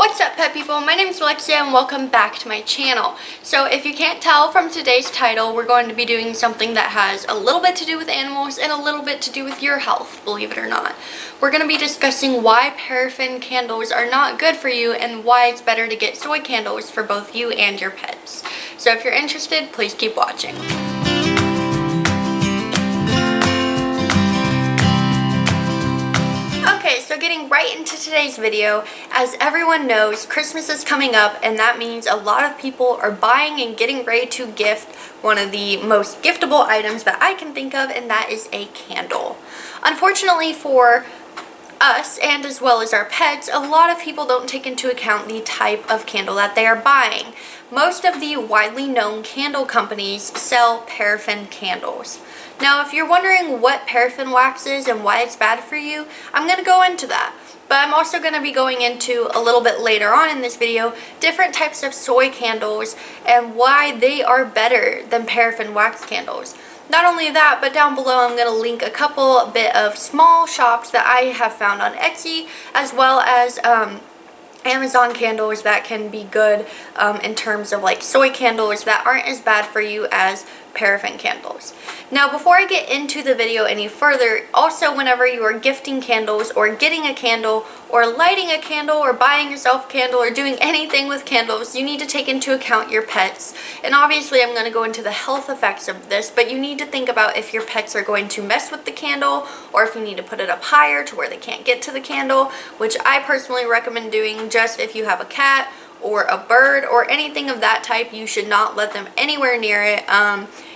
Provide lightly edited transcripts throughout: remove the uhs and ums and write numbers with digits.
What's up, pet people? My name is Alexia and welcome back to my channel. So if you can't tell from today's title, we're going to be doing something that has a little bit to do with animals and a little bit to do with your health, believe it or not. We're going to be discussing why paraffin candles are not good for you and why it's better to get soy candles for both you and your pets. So if you're interested, please keep watching. Okay, so getting right into today's video, as everyone knows, Christmas is coming up and that means a lot of people are buying and getting ready to gift one of the most giftable items that I can think of, and that is a candle. Unfortunately for us and as well as our pets, a lot of people don't take into account the type of candle that they are buying. Most of the widely known candle companies sell paraffin candles. Now, if you're wondering what paraffin wax is and why it's bad for you, I'm going to go into that. But I'm also going to be going into, a little bit later on in this video, different types of soy candles and why they are better than paraffin wax candles. Not only that, but down below I'm going to link a couple bit of small shops that I have found on Etsy, as well as Amazon candles that can be good in terms of like soy candles that aren't as bad for you as paraffin candles. Now, before I get into the video any further, also whenever you are gifting candles or getting a candle or lighting a candle or buying yourself a candle or doing anything with candles, you need to take into account your pets. And obviously I'm going to go into the health effects of this, but you need to think about if your pets are going to mess with the candle or if you need to put it up higher to where they can't get to the candle, which I personally recommend doing just if you have a cat or a bird or anything of that type. You should not let them anywhere near it.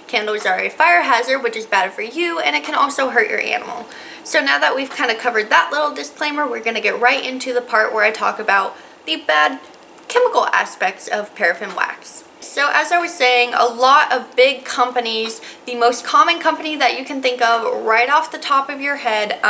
Candles are a fire hazard, which is bad for you, and it can also hurt your animal. So now that we've kind of covered that little disclaimer, we're going to get right into the part where I talk about the bad chemical aspects of paraffin wax. So as I was saying, a lot of big companies, the most common company that you can think of right off the top of your head,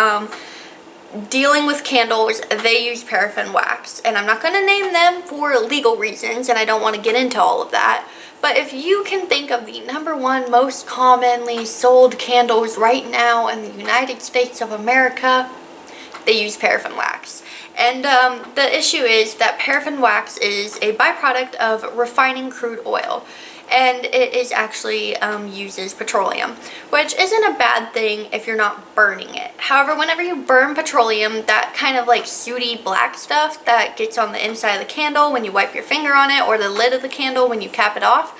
dealing with candles, they use paraffin wax. And I'm not going to name them for legal reasons, and I don't want to get into all of that. But if you can think of the #1 most commonly sold candles right now in the United States of America, they use paraffin wax. And the issue is that paraffin wax is a byproduct of refining crude oil. And it is actually uses petroleum, which isn't a bad thing if you're not burning it. However, whenever you burn petroleum, that kind of like sooty black stuff that gets on the inside of the candle when you wipe your finger on it, or the lid of the candle when you cap it off,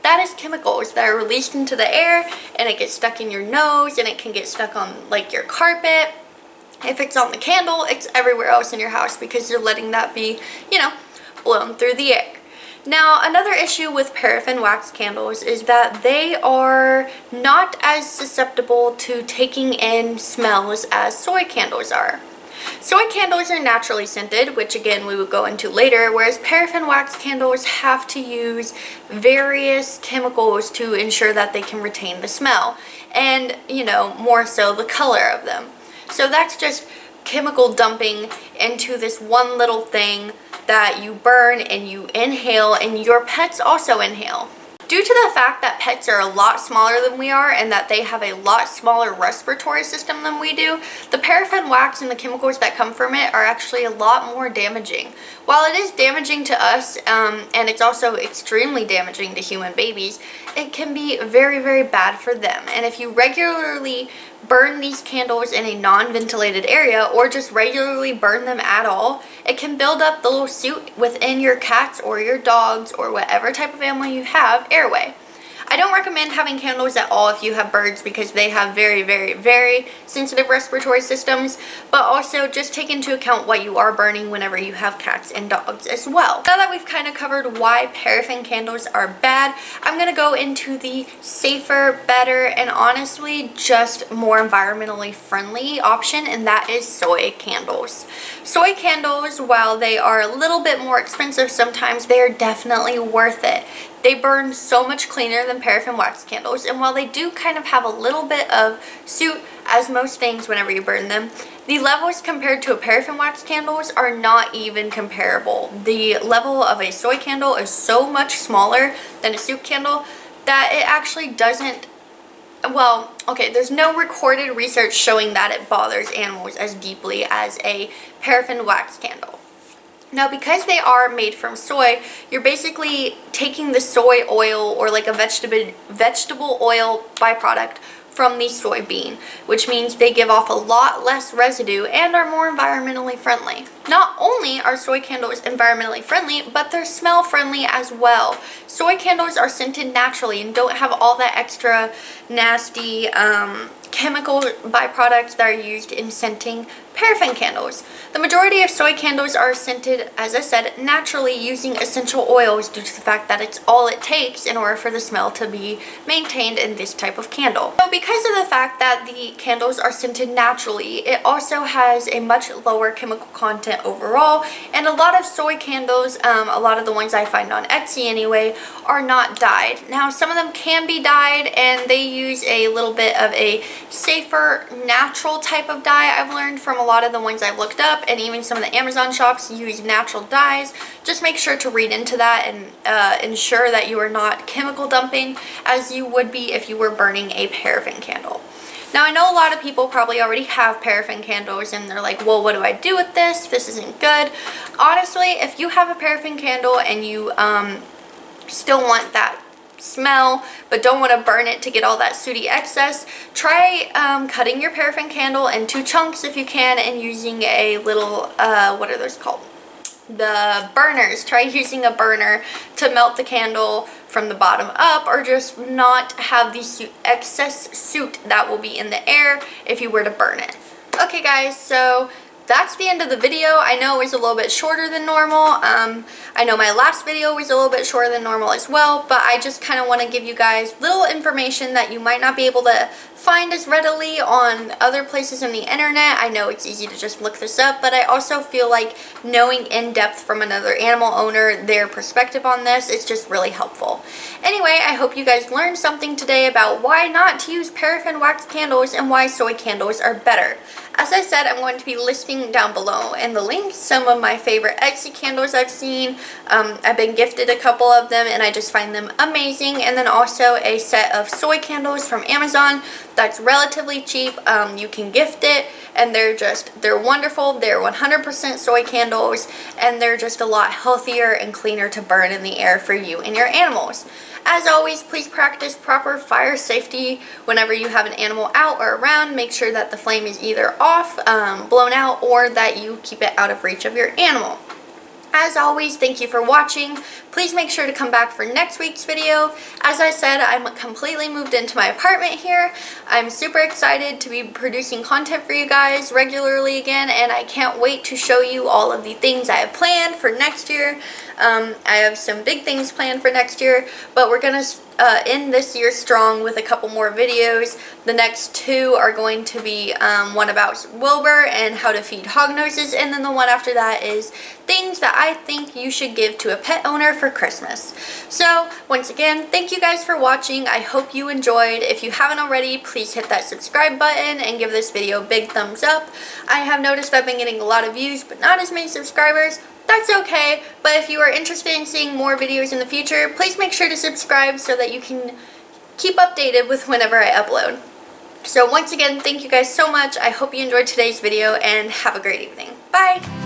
that is chemicals that are released into the air, and it gets stuck in your nose, and it can get stuck on like your carpet. If it's on the candle, it's everywhere else in your house because you're letting that be, blown through the air. Now, another issue with paraffin wax candles is that they are not as susceptible to taking in smells as soy candles are. Soy candles are naturally scented, which again we will go into later, whereas paraffin wax candles have to use various chemicals to ensure that they can retain the smell and, more so the color of them. So that's just chemical dumping into this one little thing that you burn and you inhale, and your pets also inhale. Due to the fact that pets are a lot smaller than we are and that they have a lot smaller respiratory system than we do, the paraffin wax and the chemicals that come from it are actually a lot more damaging. While it is damaging to us, and it's also extremely damaging to human babies, it can be very, very bad for them. And if you regularly burn these candles in a non-ventilated area or just regularly burn them at all, it can build up the little soot within your cats or your dogs or whatever type of animal you have airway. I don't recommend having candles at all if you have birds because they have very, very, very sensitive respiratory systems, but also just take into account what you are burning whenever you have cats and dogs as well. Now that we've kind of covered why paraffin candles are bad, I'm going to go into the safer, better, and honestly just more environmentally friendly option, and that is soy candles. Soy candles, while they are a little bit more expensive sometimes, they are definitely worth it. They burn so much cleaner than paraffin wax candles, and while they do kind of have a little bit of soot, as most things whenever you burn them, the levels compared to a paraffin wax candles are not even comparable. The level of a soy candle is so much smaller than a soot candle that it actually doesn't, well, okay, there's no recorded research showing that it bothers animals as deeply as a paraffin wax candle. Now, because they are made from soy, you're basically taking the soy oil, or like a vegetable oil byproduct, from the soybean, which means they give off a lot less residue and are more environmentally friendly. Not only are soy candles environmentally friendly, but they're smell friendly as well. Soy candles are scented naturally and don't have all that extra nasty chemical byproducts that are used in scenting paraffin candles. The majority of soy candles are scented, as I said, naturally using essential oils due to the fact that it's all it takes in order for the smell to be maintained in this type of candle. So because of the fact that the candles are scented naturally, it also has a much lower chemical content overall, and a lot of soy candles, a lot of the ones I find on Etsy anyway, are not dyed. Now, some of them can be dyed, and they use a little bit of a safer, natural type of dye. I've learned from a lot of the ones I've looked up, and even some of the Amazon shops use natural dyes. Just make sure to read into that and ensure that you are not chemical dumping as you would be if you were burning a paraffin candle. Now, I know a lot of people probably already have paraffin candles and they're like, well, what do I do with this? This isn't good. Honestly, if you have a paraffin candle and you still want that smell but don't want to burn it to get all that sooty excess, try cutting your paraffin candle into chunks if you can, and using a little what are those called, the burners. Try using a burner to melt the candle from the bottom up, or just not have the excess soot that will be in the air if you were to burn it. Okay guys, so that's the end of the video. I know it was a little bit shorter than normal. I know my last video was a little bit shorter than normal as well, but I just kind of want to give you guys little information that you might not be able to find as readily on other places on the internet. I know it's easy to just look this up, but I also feel like knowing in depth from another animal owner their perspective on this is just really helpful. Anyway, I hope you guys learned something today about why not to use paraffin wax candles and why soy candles are better. As I said, I'm going to be listing down below in the links some of my favorite Etsy candles I've seen. I've been gifted a couple of them and I just find them amazing. And then also a set of soy candles from Amazon that's relatively cheap. You can gift it, and they're wonderful. They're 100% soy candles, and they're just a lot healthier and cleaner to burn in the air for you and your animals. As always, please practice proper fire safety whenever you have an animal out or around. Make sure that the flame is either off, blown out, or that you keep it out of reach of your animal. As always, thank you for watching. Please make sure to come back for next week's video. As I said, I'm completely moved into my apartment here. I'm super excited to be producing content for you guys regularly again, and I can't wait to show you all of the things I have planned for next year. I have some big things planned for next year, but we're going to end this year strong with a couple more videos. The next two are going to be one about Wilbur and how to feed hog noses, and then the one after that is things that I think you should give to a pet owner for Christmas. So once again, thank you guys for watching. I hope you enjoyed. If you haven't already, please hit that subscribe button and give this video a big thumbs up. I have noticed I've been getting a lot of views but not as many subscribers. That's okay, but if you are interested in seeing more videos in the future, please make sure to subscribe so that you can keep updated with whenever I upload. So once again, thank you guys so much. I hope you enjoyed today's video and have a great evening. Bye!